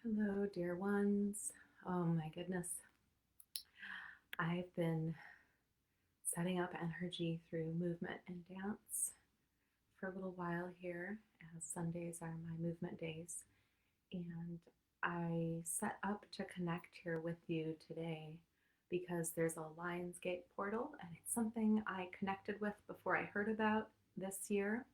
Hello, dear ones. Oh my goodness. I've been setting up energy through movement and dance for a little while here, as Sundays are my movement days. And I set up to connect here with you today because there's a Lionsgate portal, and it's something I connected with before I heard about this year.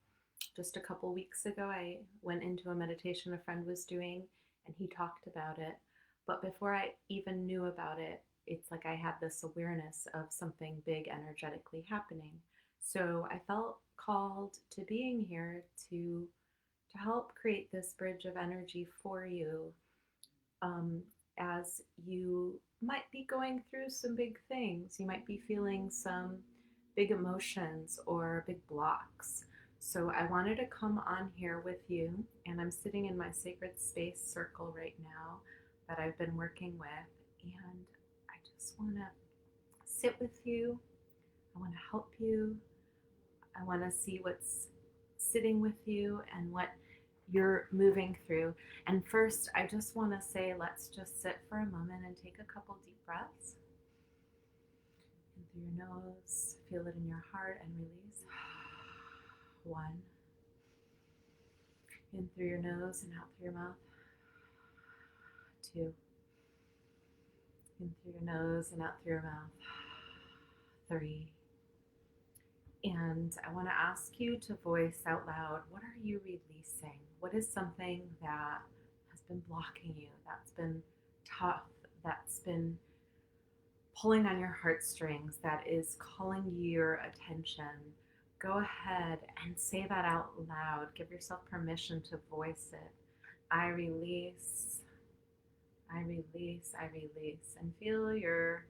Just a couple weeks ago, I went into a meditation a friend was doing, and he talked about it. But before I even knew about it, it's like I had this awareness of something big energetically happening. So I felt called to being here to help create this bridge of energy for you, um, as you might be going through some big things. You might be feeling some big emotions or big blocks. So I wanted to come on here with you, and I'm sitting in my sacred space circle right now that I've been working with, and I just want to sit with you. I want to help you. I want to see what's sitting with you and what you're moving through. And first, I just want to say, let's just sit for a moment and take a couple deep breaths. In through your nose, feel it in your heart and release. One. In through your nose and out through your mouth. Two. In through your nose and out through your mouth. Three. And I want to ask you to voice out loud, what are you releasing? What is something that has been blocking you, that's been tough, that's been pulling on your heartstrings, that is calling your attention? Go ahead and say that out loud. Give yourself permission to voice it. I release, I release, I release. And feel your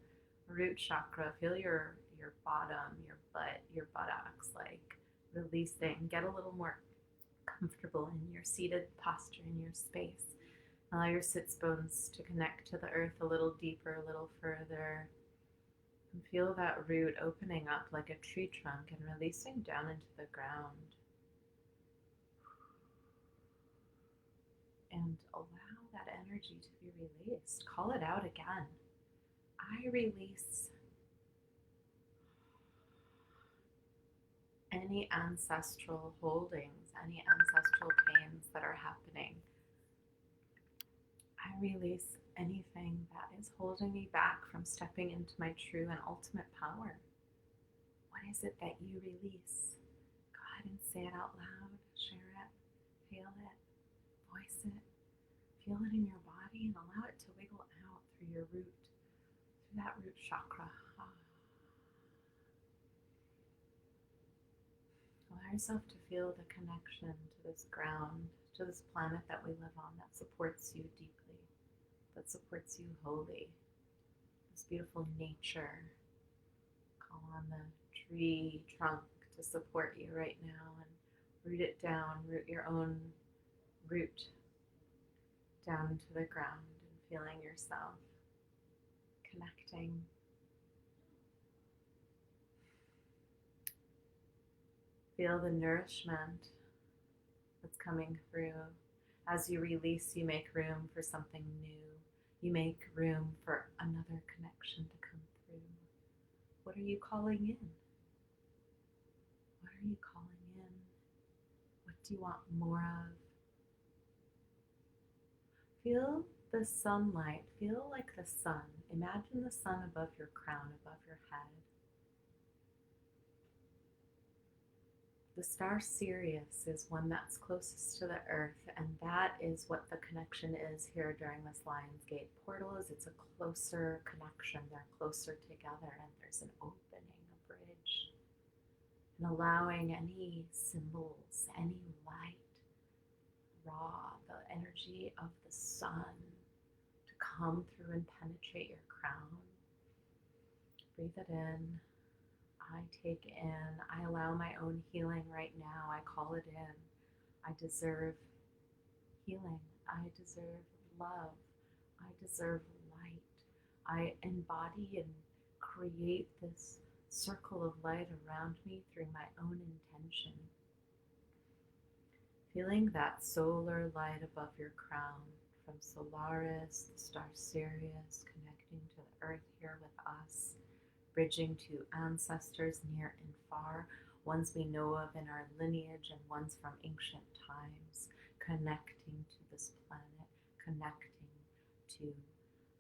root chakra, feel your bottom, your butt, your buttocks, like releasing. Get a little more comfortable in your seated posture, in your space. Allow your sits bones to connect to the earth a little deeper, a little further. And feel that root opening up like a tree trunk and releasing down into the ground. And allow that energy to be released. Call it out again. I release any ancestral holdings, any ancestral pains that are happening. I release anything that is holding me back from stepping into my true and ultimate power. What is it that you release? Go ahead and say it out loud, share it, feel it, voice it, feel it in your body, and allow it to wiggle out through your root, through that root chakra. Allow yourself to feel the connection to this ground, to this planet that we live on, that supports you deeply, that supports you wholly. This beautiful nature. Call on the tree trunk to support you right now and root it down, root your own root down into the ground and feeling yourself connecting. Feel the nourishment that's coming through. As you release, you make room for something new. You make room for another connection to come through. What are you calling in? What are you calling in? What do you want more of? Feel the sunlight. Feel like the sun. Imagine the sun above your crown, above your head. The star Sirius is one that's closest to the earth, and that is what the connection is here during this Lionsgate portal. Is it's a closer connection. They're closer together, and there's an opening, a bridge, and allowing any symbols, any light, raw, the energy of the sun to come through and penetrate your crown. Breathe it in. I take in. I allow my own healing right now. I call it in. I deserve healing. I deserve love. I deserve light. I embody and create this circle of light around me through my own intention. Feeling that solar light above your crown. from Solaris, the star Sirius, connecting to the earth here with us, bridging to ancestors near and far, ones we know of in our lineage and ones from ancient times, connecting to this planet, connecting to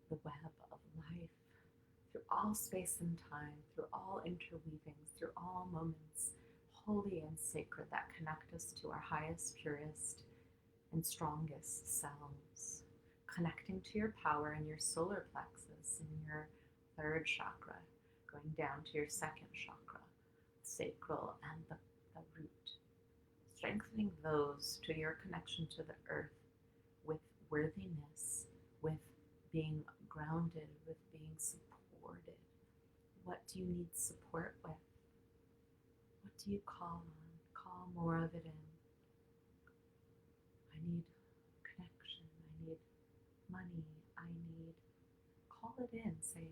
the web of life, through all space and time, through all interweavings, through all moments, holy and sacred, that connect us to our highest, purest, and strongest selves. Connecting to your power in your solar plexus, in your third chakra, going down to your second chakra, sacral, and the root. Strengthening those to your connection to the earth with worthiness, with being grounded, with being supported. What do you need support with? What do you call on? Call more of it in. I need connection. I need money. I need, call it in. Say,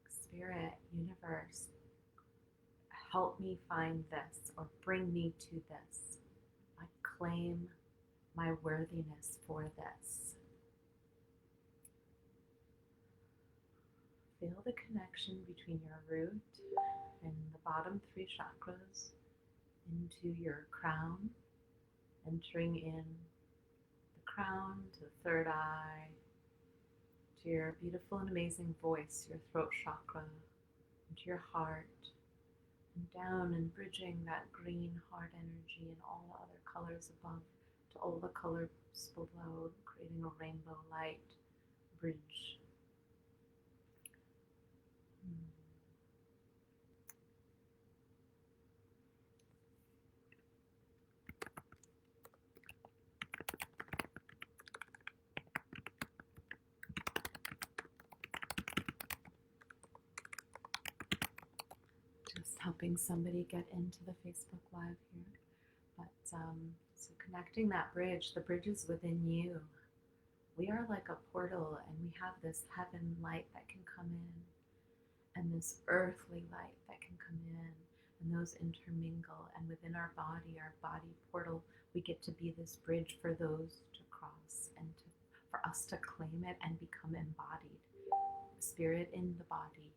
Spirit, universe, help me find this or bring me to this. I claim my worthiness for this. Feel the connection between your root and the bottom three chakras into your crown, entering in the crown to the third eye, to your beautiful and amazing voice, your throat chakra, into your heart, and down and bridging that green heart energy and all the other colors above to all the colors below, creating a rainbow light bridge. Just helping somebody get into the Facebook Live here. But so connecting that bridge, the bridge is within you. We are like a portal, and we have this heaven light that can come in, and this earthly light that can come in, and those intermingle. And within our body portal, we get to be this bridge for those to cross and for us to claim it and become embodied. The spirit in the body.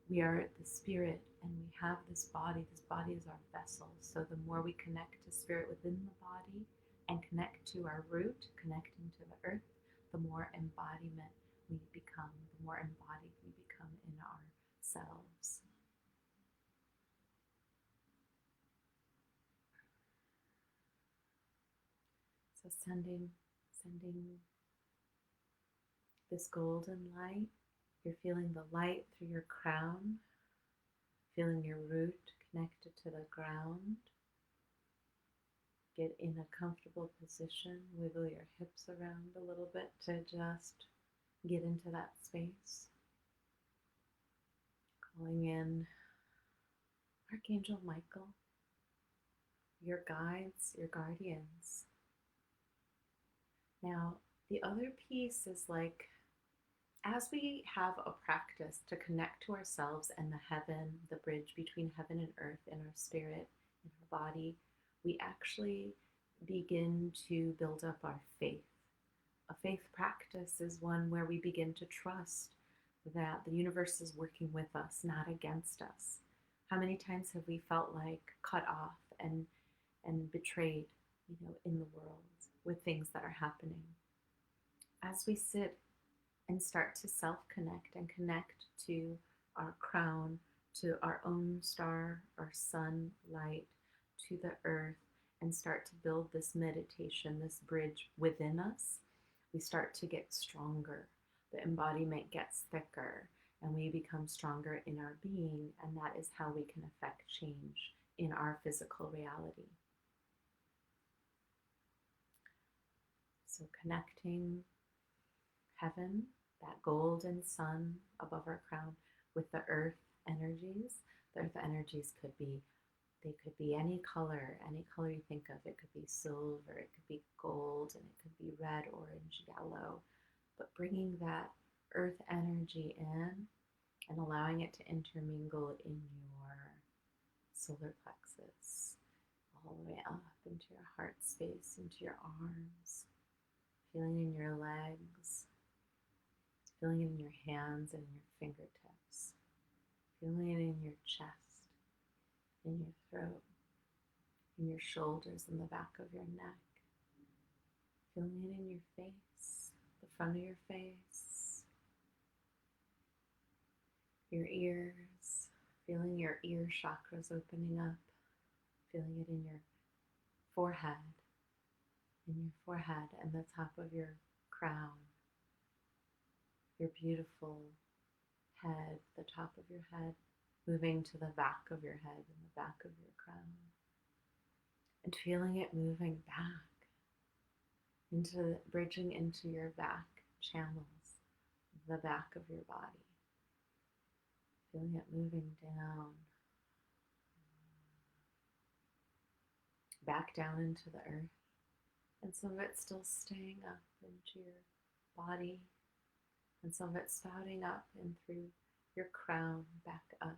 We are the spirit, and we have this body. This body is our vessel. So the more we connect to spirit within the body and connect to our root, connecting to the earth, the more embodiment we become, the more embodied we become in ourselves. So sending this golden light. You're feeling the light through your crown, feeling your root connected to the ground. Get in a comfortable position, wiggle your hips around a little bit to just get into that space. Calling in Archangel Michael, your guides, your guardians. Now, the other piece is like, as we have a practice to connect to ourselves and the heaven, the bridge between heaven and earth in our spirit, in our body, we actually begin to build up our faith. A faith practice is one where we begin to trust that the universe is working with us, not against us. How many times have we felt like cut off and betrayed, in the world with things that are happening? As we sit and start to self-connect and connect to our crown, to our own star, our sun light, to the earth, and start to build this meditation, this bridge within us, we start to get stronger. The embodiment gets thicker, and we become stronger in our being, and that is how we can affect change in our physical reality. So connecting heaven, that golden sun above our crown, with the earth energies. The earth energies could be any color you think of. It could be silver, it could be gold, and it could be red, orange, yellow. But bringing that earth energy in and allowing it to intermingle in your solar plexus, all the way up into your heart space, into your arms. feeling in your legs, feeling it in your hands and your fingertips, feeling it in your chest, in your throat, in your shoulders, in the back of your neck, feeling it in your face, the front of your face, your ears, feeling your ear chakras opening up, feeling it in your forehead, and the top of your crown, your beautiful head, the top of your head, moving to the back of your head and the back of your crown, and feeling it moving back into bridging into your back channels, the back of your body, feeling it moving down, back down into the earth, and some of it still staying up into your body, and some of it spouting up and through your crown back up,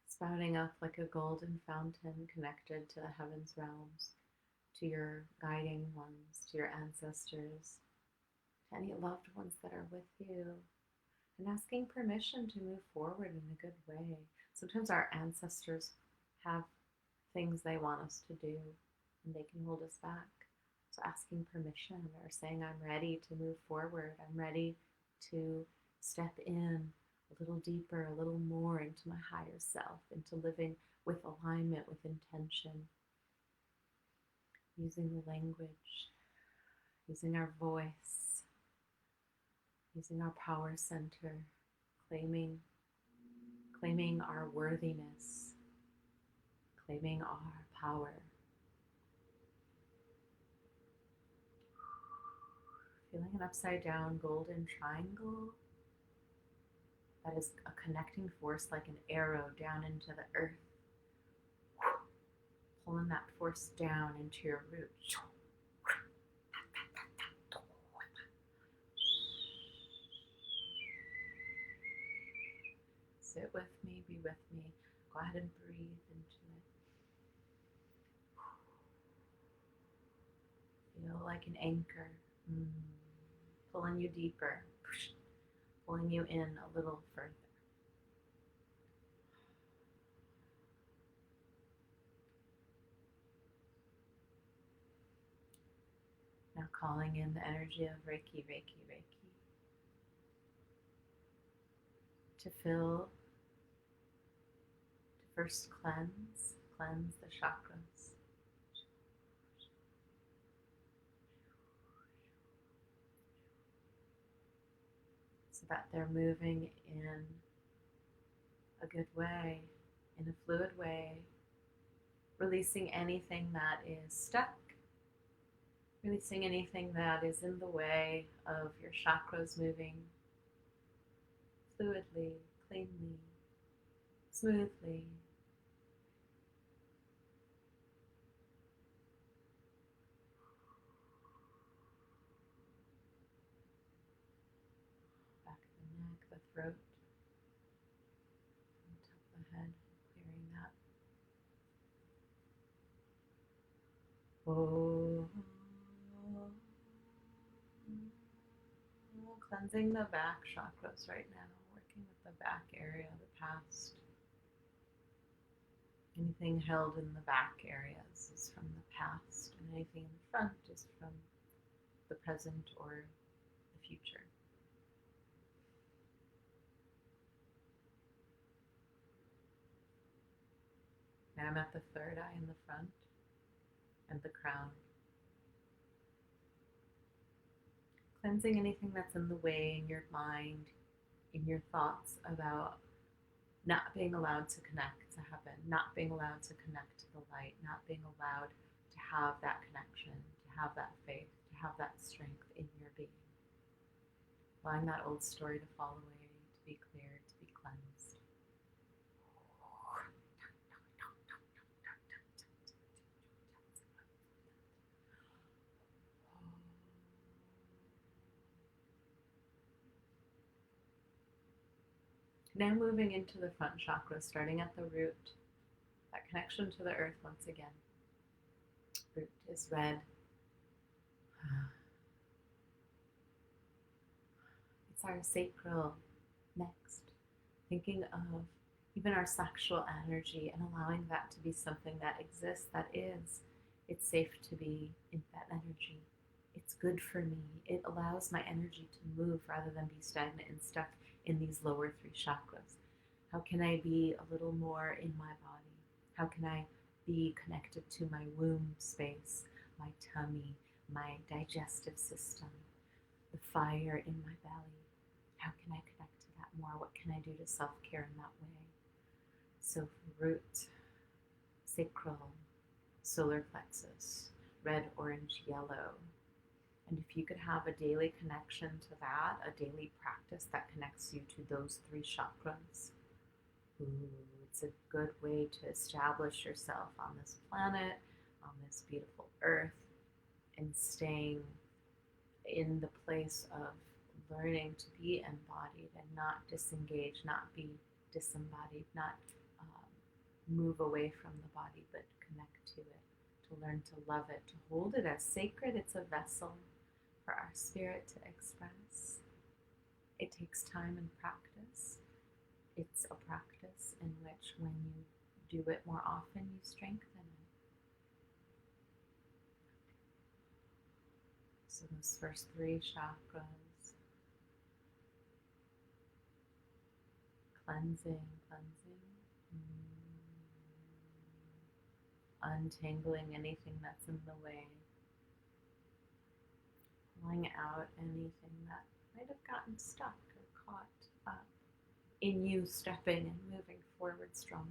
spouting up like a golden fountain connected to the heavens realms, to your guiding ones, to your ancestors, to any loved ones that are with you, and asking permission to move forward in a good way. Sometimes our ancestors have things they want us to do, and they can hold us back. So asking permission or saying, I'm ready to move forward. I'm ready to step in a little deeper, a little more into my higher self, into living with alignment, with intention, using the language, using our voice, using our power center, claiming our worthiness, claiming our power. Feeling an upside down golden triangle that is a connecting force like an arrow down into the earth, pulling that force down into your root. Sit with me, be with me. Go ahead and breathe into it. Feel like an anchor, pulling you deeper, pulling you in a little further. Now calling in the energy of Reiki, Reiki, Reiki, to fill, to first cleanse the chakras. So that they're moving in a good way, in a fluid way, releasing anything that is stuck, releasing anything that is in the way of your chakras moving fluidly, cleanly, smoothly. Back of the neck, the throat, on top of the head, clearing that. Oh. Cleansing the back chakras right now, working with the back area, the past. Anything held in the back areas is from the past, and anything in the front is from the present or the future. Now I'm at the third eye in the front and the crown. Cleansing anything that's in the way in your mind, in your thoughts about not being allowed to connect to heaven, not being allowed to connect to the light, not being allowed to have that connection, to have that faith, to have that strength in your being. Allowing that old story to fall away, to be cleared, to be cleansed. Now moving into the front chakra, starting at the root, that connection to the earth once again. Root is red. That's our sacral next. Thinking of even our sexual energy and allowing that to be something that exists, that is. It's safe to be in that energy. It's good for me. It allows my energy to move rather than be stagnant and stuck in these lower three chakras. How can I be a little more in my body? How can I be connected to my womb space, my tummy, my digestive system, the fire in my belly? How can I connect to that more? What can I do to self-care in that way? So root, sacral, solar plexus, red, orange, yellow. And if you could have a daily connection to that, a daily practice that connects you to those three chakras, it's a good way to establish yourself on this planet, on this beautiful earth, and staying in the place of learning to be embodied and not disengage, not be disembodied, not move away from the body, but connect to it, to learn to love it, to hold it as sacred. It's a vessel for our spirit to express. It takes time and practice. It's a practice in which when you do it more often, you strengthen it. So those first three chakras, cleansing, untangling anything that's in the way, pulling out anything that might have gotten stuck or caught up in you stepping and moving forward strongly.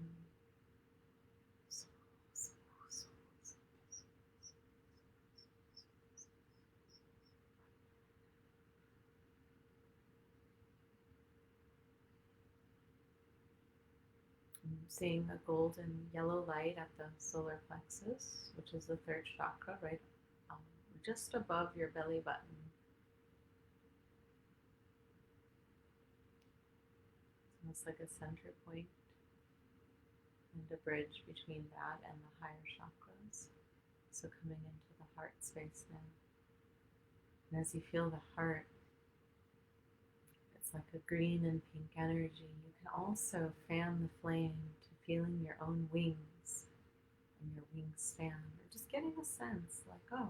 I'm seeing a golden yellow light at the solar plexus, which is the third chakra, right just above your belly button. It's almost like a center point and a bridge between that and the higher chakras. So coming into the heart space now. And as you feel the heart, it's like a green and pink energy. You can also fan the flame to feeling your own wings and your wingspan, or just getting a sense like, oh,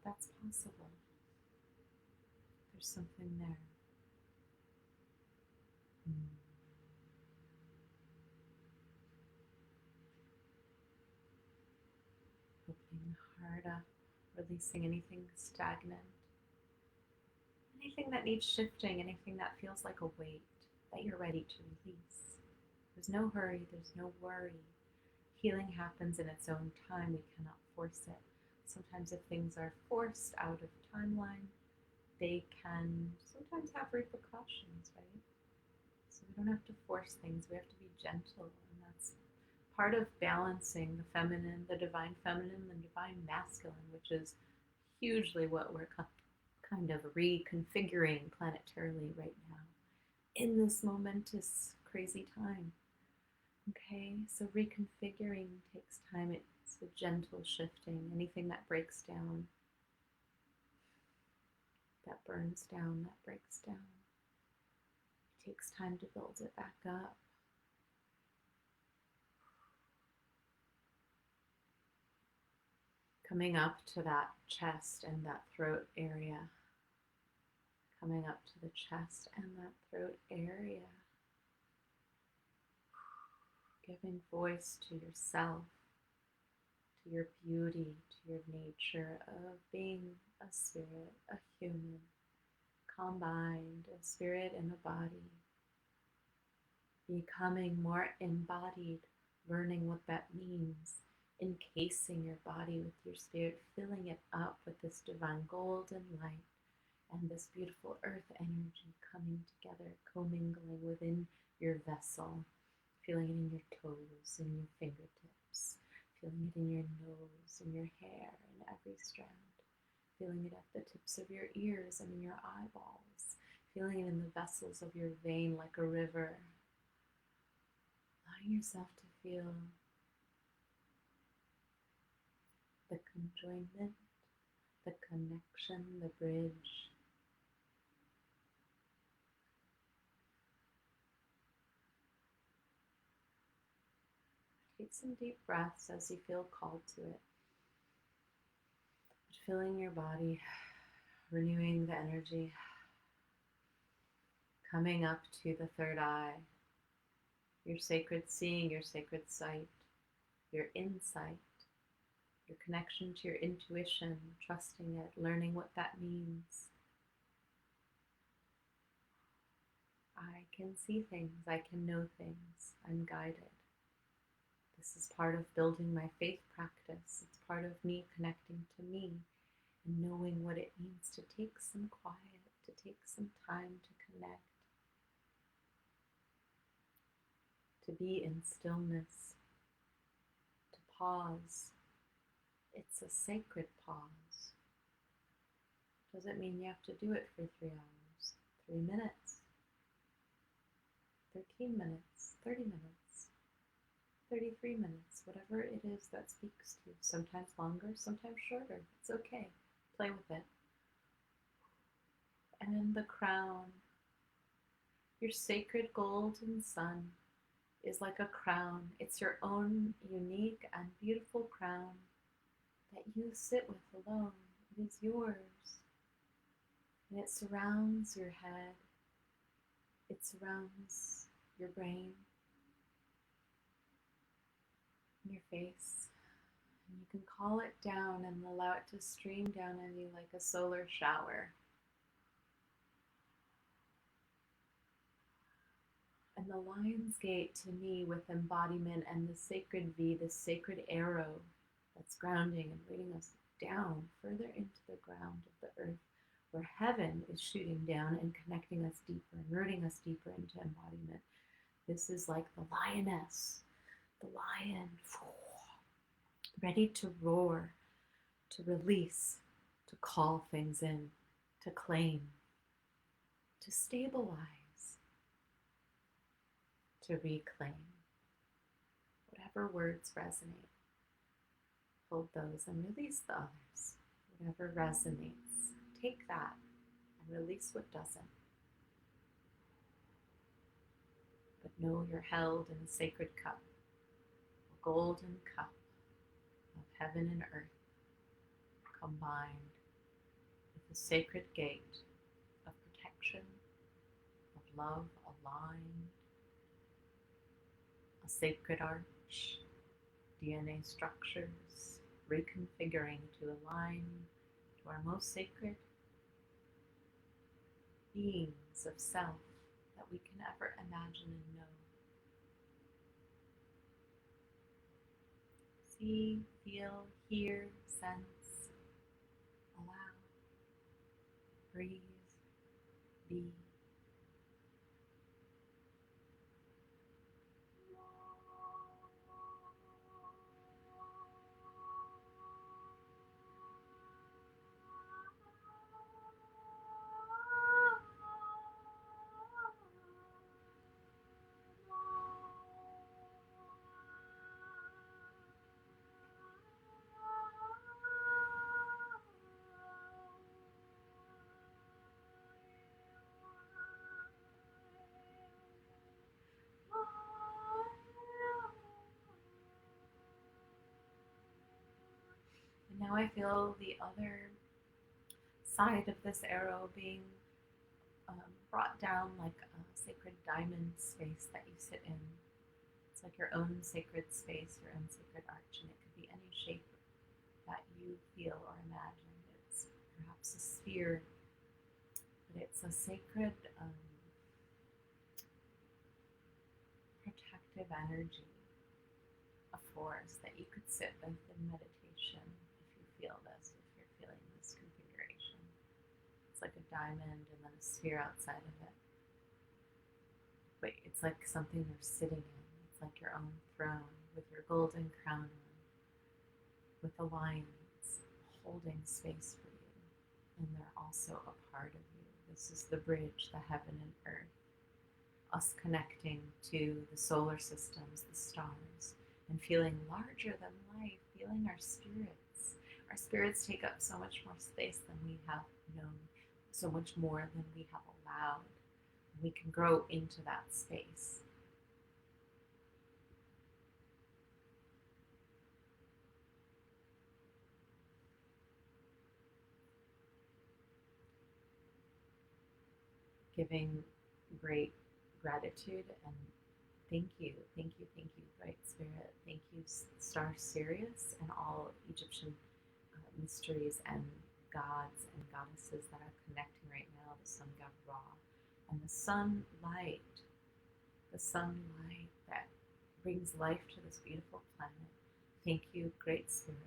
that's possible. There's something there. Opening the heart up, releasing anything stagnant, anything that needs shifting, anything that feels like a weight that you're ready to release. There's no hurry, there's no worry. Healing happens in its own time. We cannot force it. Sometimes if things are forced out of timeline, they can sometimes have repercussions, right? So we don't have to force things. We have to be gentle, and that's part of balancing the feminine, the divine feminine, the divine masculine, which is hugely what we're kind of reconfiguring planetarily right now in this momentous, crazy time. Okay, so reconfiguring takes time. It's a gentle shifting. Anything that breaks down, that burns down, that breaks down, it takes time to build it back up. Coming up to that chest and that throat area. Coming up to the chest and that throat area. Giving voice to yourself, to your beauty, to your nature of being a spirit, a human, combined, a spirit and a body. Becoming more embodied, learning what that means, encasing your body with your spirit, filling it up with this divine golden light and this beautiful earth energy coming together, commingling within your vessel. Feeling it in your toes, in your fingertips, feeling it in your nose, in your hair, in every strand, feeling it at the tips of your ears and in your eyeballs, feeling it in the vessels of your vein like a river. Allowing yourself to feel the conjoinment, the connection, the bridge. Take some deep breaths as you feel called to it. Filling your body, renewing the energy, coming up to the third eye, your sacred seeing, your sacred sight, your insight, your connection to your intuition, trusting it, learning what that means. I can see things, I can know things, I'm guided. This is part of building my faith practice. It's part of me connecting to me and knowing what it means to take some quiet, to take some time to connect, to be in stillness, to pause. It's a sacred pause. Doesn't mean you have to do it for 3 hours, 3 minutes, 13 minutes, 30 minutes, 33 minutes, whatever it is that speaks to you. Sometimes longer, sometimes shorter. It's okay. Play with it. And the crown, your sacred golden sun, is like a crown. It's your own unique and beautiful crown that you sit with alone. It is yours. And it surrounds your head. It surrounds your brain, your face. And you can call it down and allow it to stream down on you like a solar shower. And the lion's gate to me with embodiment and the sacred V, the sacred arrow that's grounding and leading us down further into the ground of the earth, where heaven is shooting down and connecting us deeper and rooting us deeper into embodiment. This is like the lioness, the lion, ready to roar, to release, to call things in, to claim, to stabilize, to reclaim. Whatever words resonate, hold those and release the others. Whatever resonates, take that and release what doesn't. But know you're held in a sacred cup, a golden cup of heaven and earth combined with the sacred gate of protection, of love aligned, a sacred arch, DNA structures reconfiguring to align to our most sacred beings of self that we can ever imagine and know. See, feel, hear, sense, allow, breathe, be. And now I feel the other side of this arrow being brought down like a sacred diamond space that you sit in. It's like your own sacred space, your own sacred arch, and it could be any shape that you feel or imagine. It's perhaps a sphere, but it's a sacred protective energy, a force that you could sit with in meditation if you feel this, if you're feeling this configuration. It's like a diamond and then a sphere outside of it. But it's like something you're sitting in. It's like your own throne with your golden crown on, with the lions holding space for you. And they're also a part of you. This is the bridge, the heaven and earth. Us connecting to the solar systems, the stars, and feeling larger than life, feeling our spirits, our Our spirits take up so much more space than we have known, so much more than we have allowed. We can grow into that space. Giving great gratitude and thank you, Bright Spirit. Thank you, Star Sirius, and all Egyptian mysteries and gods and goddesses that are connecting right now. The sun god Ra and the sunlight that brings life to this beautiful planet. Thank you, Great Spirit.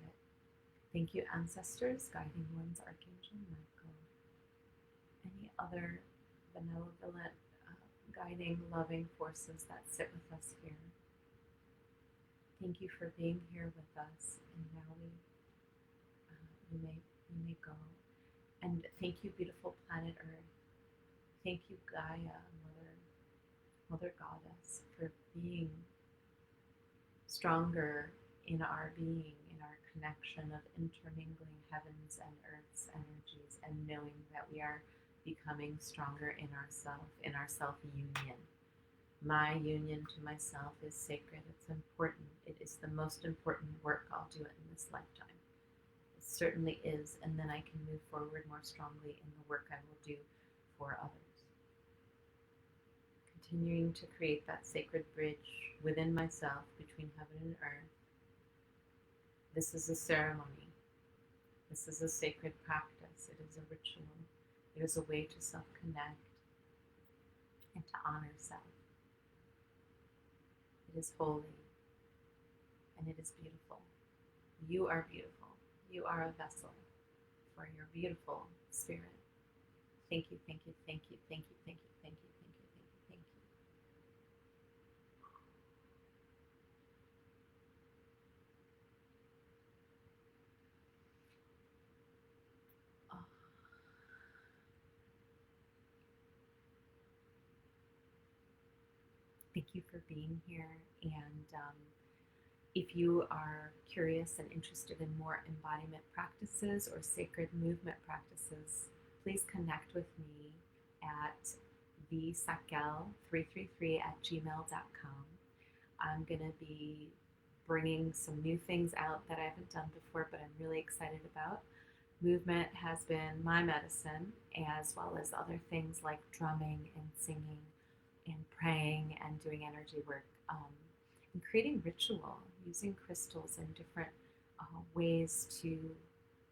Thank you, ancestors, guiding ones, Archangel Michael, any other benevolent, guiding, loving forces that sit with us here. Thank you for being here with us, and now we may go. And thank you, beautiful planet Earth. Thank you, Gaia, Mother Goddess, for being stronger in our being, in our connection of intermingling heavens and earth's energies, and knowing that we are becoming stronger in our self union. My union to myself is sacred. It's important. It is the most important work I'll do in this lifetime. It certainly is, and then I can move forward more strongly in the work I will do for others. Continuing to create that sacred bridge within myself between heaven and earth. This is a ceremony. This is a sacred practice. It is a ritual. It is a way to self-connect and to honor self. It is holy and it is beautiful. You are beautiful. You are a vessel for your beautiful spirit. Thank you, thank you, thank you, thank you, thank you, thank you, thank you, thank you, thank you. Oh. Thank you for being here, and if you are curious and interested in more embodiment practices or sacred movement practices, please connect with me at thesacral333@gmail.com. I'm going to be bringing some new things out that I haven't done before, but I'm really excited about. Movement has been my medicine, as well as other things like drumming and singing and praying and doing energy work, and creating ritual, using crystals and different ways to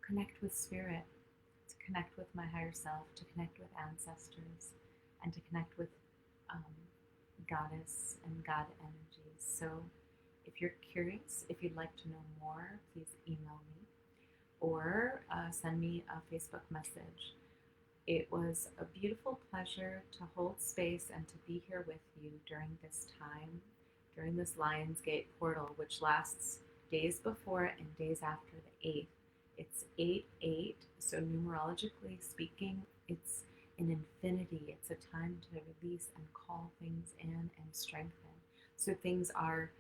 connect with spirit, to connect with my higher self, to connect with ancestors, and to connect with goddess and God energies. So if you're curious, if you'd like to know more, please email me or send me a Facebook message. It was a beautiful pleasure to hold space and to be here with you during this time, during this Lionsgate portal, which lasts days before and days after the 8th. It's 8-8, so numerologically speaking, it's an infinity. It's a time to release and call things in and strengthen. So things are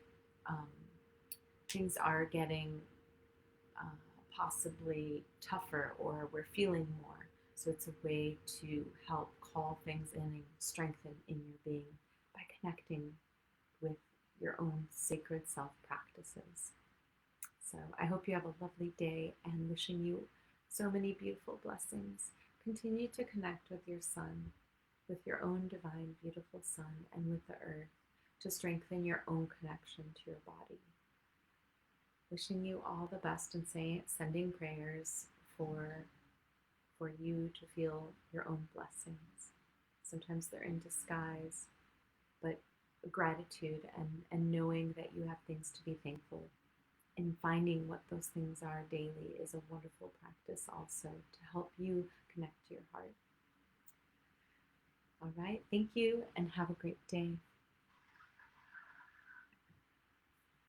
getting possibly tougher, or we're feeling more. So it's a way to help call things in and strengthen in your being by connecting with your own sacred self practices. So I hope you have a lovely day, and wishing you so many beautiful blessings. Continue to connect with your sun, with your own divine, beautiful sun, and with the earth to strengthen your own connection to your body. Wishing you all the best and sending prayers for you to feel your own blessings. Sometimes they're in disguise, but gratitude and knowing that you have things to be thankful and finding what those things are daily is a wonderful practice also to help you connect to your heart. All right, thank you and have a great day.